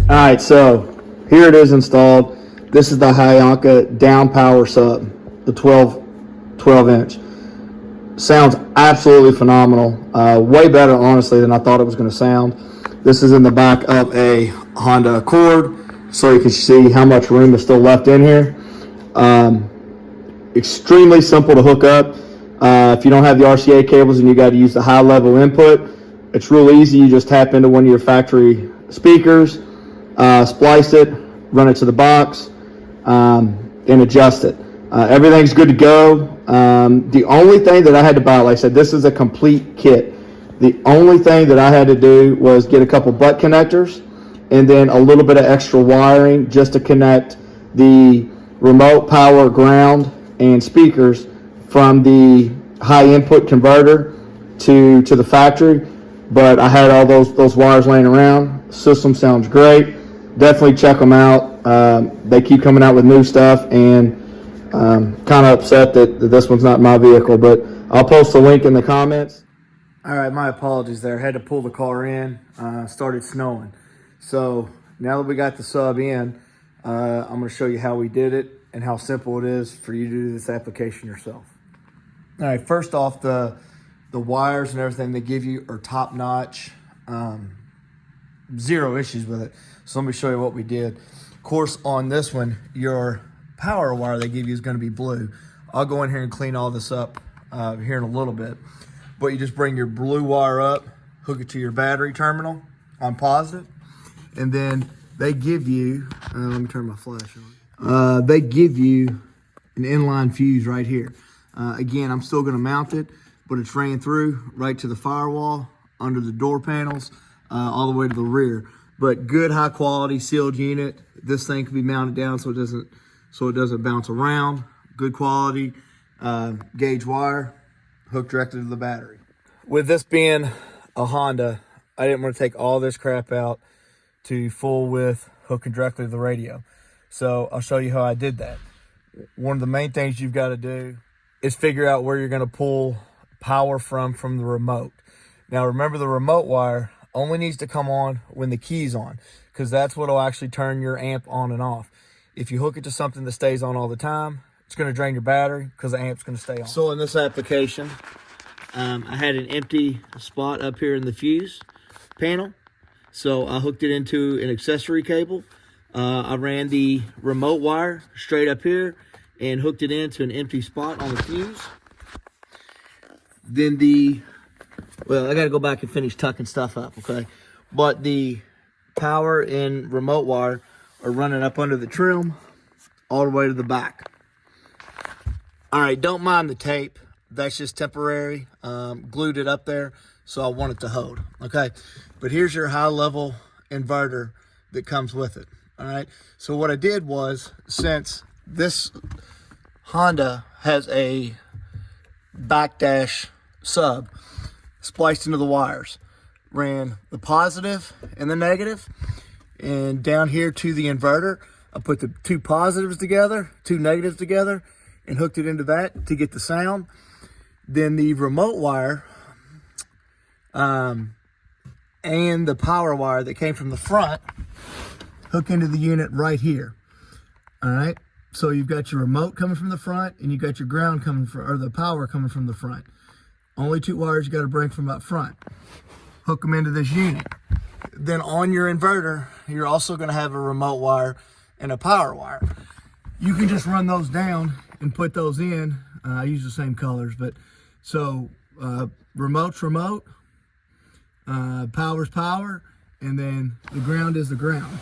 Alright, so here it is installed. This is the Hyanka down power sub, the 12 inch. Sounds absolutely phenomenal. Way better, honestly, than I thought it was going to sound. This is in the back of a Honda Accord, so you can see how much room is still left in here. Extremely simple to hook up. If you don't have the RCA cables and you got to use the high level input, it's real easy. You just tap into one of your factory speakers, splice it, run it to the box, and adjust it. Everything's good to go. The only thing that I had to buy, like I said, this is a complete kit. The only thing that I had to do was get a couple butt connectors and then a little bit of extra wiring just to connect the remote power, ground, and speakers from the high input converter to the factory. But I had all those wires laying around. System sounds great. Definitely check them out. They keep coming out with new stuff, and kind of upset that this one's not my vehicle, but I'll post the link in the comments. All right, my apologies there. I had to pull the car in. Started snowing. So now that we got the sub in, I'm going to show you how we did it and how simple it is for you to do this application yourself. All right, first off, the wires and everything they give you are top notch. Zero issues with it. So let me show you what we did. Of course, on this one, your power wire they give you is going to be blue. I'll go in here and clean all this up here in a little bit. But you just bring your blue wire up, hook it to your battery terminal on positive, and then they give you, let me turn my flash on. They give you an inline fuse right here. Again, I'm still going to mount it, but it's ran through right to the firewall, under the door panels, all the way to the rear. But good high quality sealed unit. This thing can be mounted down so it doesn't bounce around. Good quality gauge wire hooked directly to the battery. With this being a Honda, I didn't want to take all this crap out to full width hooking directly to the radio. So I'll show you how I did that. One of the main things you've got to do is figure out where you're going to pull power from the remote. Now remember, the remote wire only needs to come on when the key's on, because that's what will actually turn your amp on and off. If you hook it to something that stays on all the time, it's going to drain your battery because the amp's going to stay on. So in this application, I had an empty spot up here in the fuse panel. So I hooked it into an accessory cable. I ran the remote wire straight up here and hooked it into an empty spot on the fuse. Then well, I got to go back and finish tucking stuff up, okay? But the power and remote wire are running up under the trim all the way to the back. All right, don't mind the tape. That's just temporary. Glued it up there, so I want it to hold, okay? But here's your high-level inverter that comes with it, all right? So what I did was, since this Honda has a backdash sub spliced into the wires, ran the positive and the negative, and down here to the inverter, I put the two positives together, two negatives together, and hooked it into that to get the sound. Then the remote wire and the power wire that came from the front hook into the unit right here. All right, so you've got your remote coming from the front, and you've got your ground coming from, or the power coming from the front. Only two wires you got to bring from up front. Hook them into this unit. Then on your inverter, you're also going to have a remote wire and a power wire. You can just run those down and put those in. I use the same colors, but so remote's remote, power's power, and then the ground is the ground.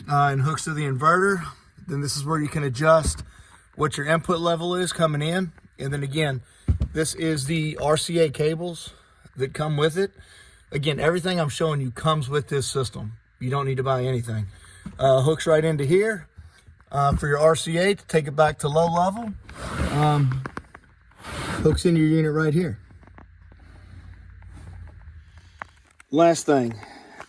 And hooks to the inverter. Then this is where you can adjust what your input level is coming in. And then again, this is the RCA cables that come with it. Again, everything I'm showing you comes with this system. You don't need to buy anything. Hooks right into here for your RCA to take it back to low level. Hooks in your unit right here. Last thing,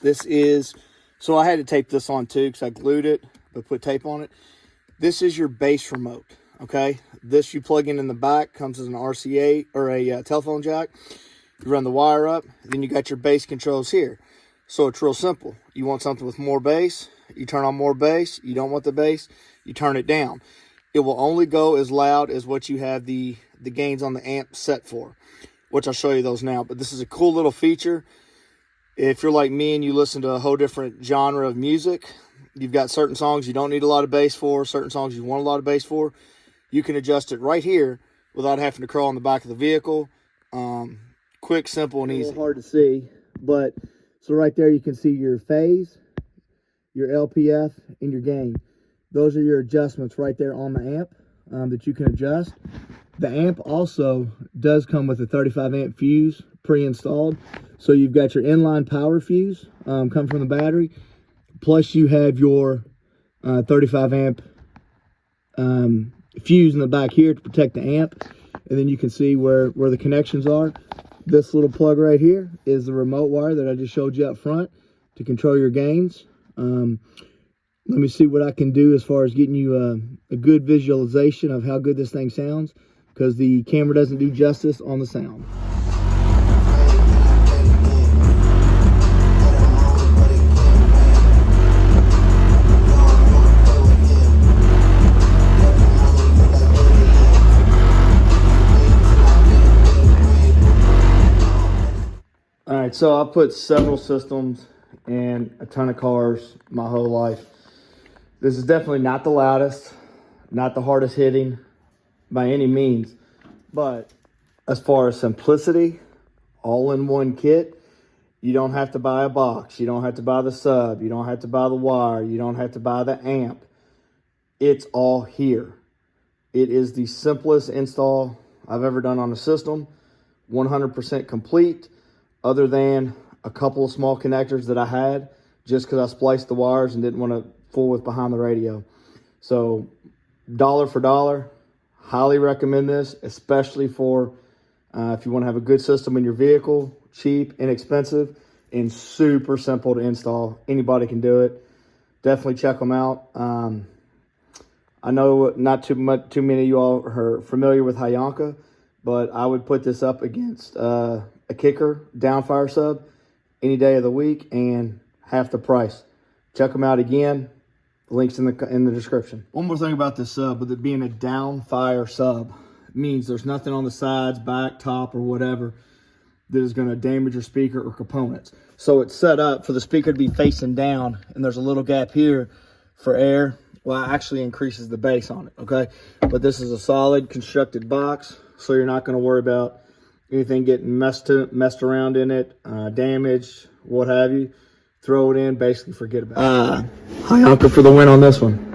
this is, so I had to tape this on too because I glued it, but put tape on it. This is your bass remote, okay? This you plug in the back, comes as an RCA or a telephone jack. You run the wire up, then you got your bass controls here. So it's real simple. You want something with more bass, you turn on more bass. You don't want the bass, you turn it down. It will only go as loud as what you have the gains on the amp set for, which I'll show you those now. But this is a cool little feature. If you're like me and you listen to a whole different genre of music, you've got certain songs you don't need a lot of bass for, certain songs you want a lot of bass for, you can adjust it right here without having to crawl on the back of the vehicle. Quick, simple, and easy. A little hard to see, but so right there you can see your phase, your LPF, and your gain. Those are your adjustments right there on the amp that you can adjust. The amp also does come with a 35 amp fuse pre-installed. So you've got your inline power fuse come from the battery, plus you have your 35 amp fuse in the back here to protect the amp. And then you can see where the connections are. This little plug right here is the remote wire that I just showed you up front to control your gains. Let me see what I can do as far as getting you a good visualization of how good this thing sounds, because the camera doesn't do justice on the sound. All right, so I've put several systems in a ton of cars my whole life. This is definitely not the loudest, not the hardest hitting by any means, but as far as simplicity, all-in-one kit, you don't have to buy a box, you don't have to buy the sub, you don't have to buy the wire, you don't have to buy the amp. It's all here. It is the simplest install I've ever done on a system, 100% complete, other than a couple of small connectors that I had just because I spliced the wires and didn't want to fool with behind the radio. So dollar for dollar, highly recommend this, especially for if you want to have a good system in your vehicle, cheap, inexpensive, and super simple to install. Anybody can do it. Definitely check them out. I know not too many of you all are familiar with Hyanka, but I would put this up against a kicker downfire sub any day of the week and half the price. Check them out again. The link's in the description. One more thing about this sub, with it being a downfire sub, it means there's nothing on the sides, back, top, or whatever that is going to damage your speaker or components. So it's set up for the speaker to be facing down, and there's a little gap here for air. Well, it actually increases the bass on it, okay? But this is a solid constructed box, so you're not going to worry about anything getting messed around in it, damaged, what have you. Throw it in, basically forget about it. Hyanka for the win on this one.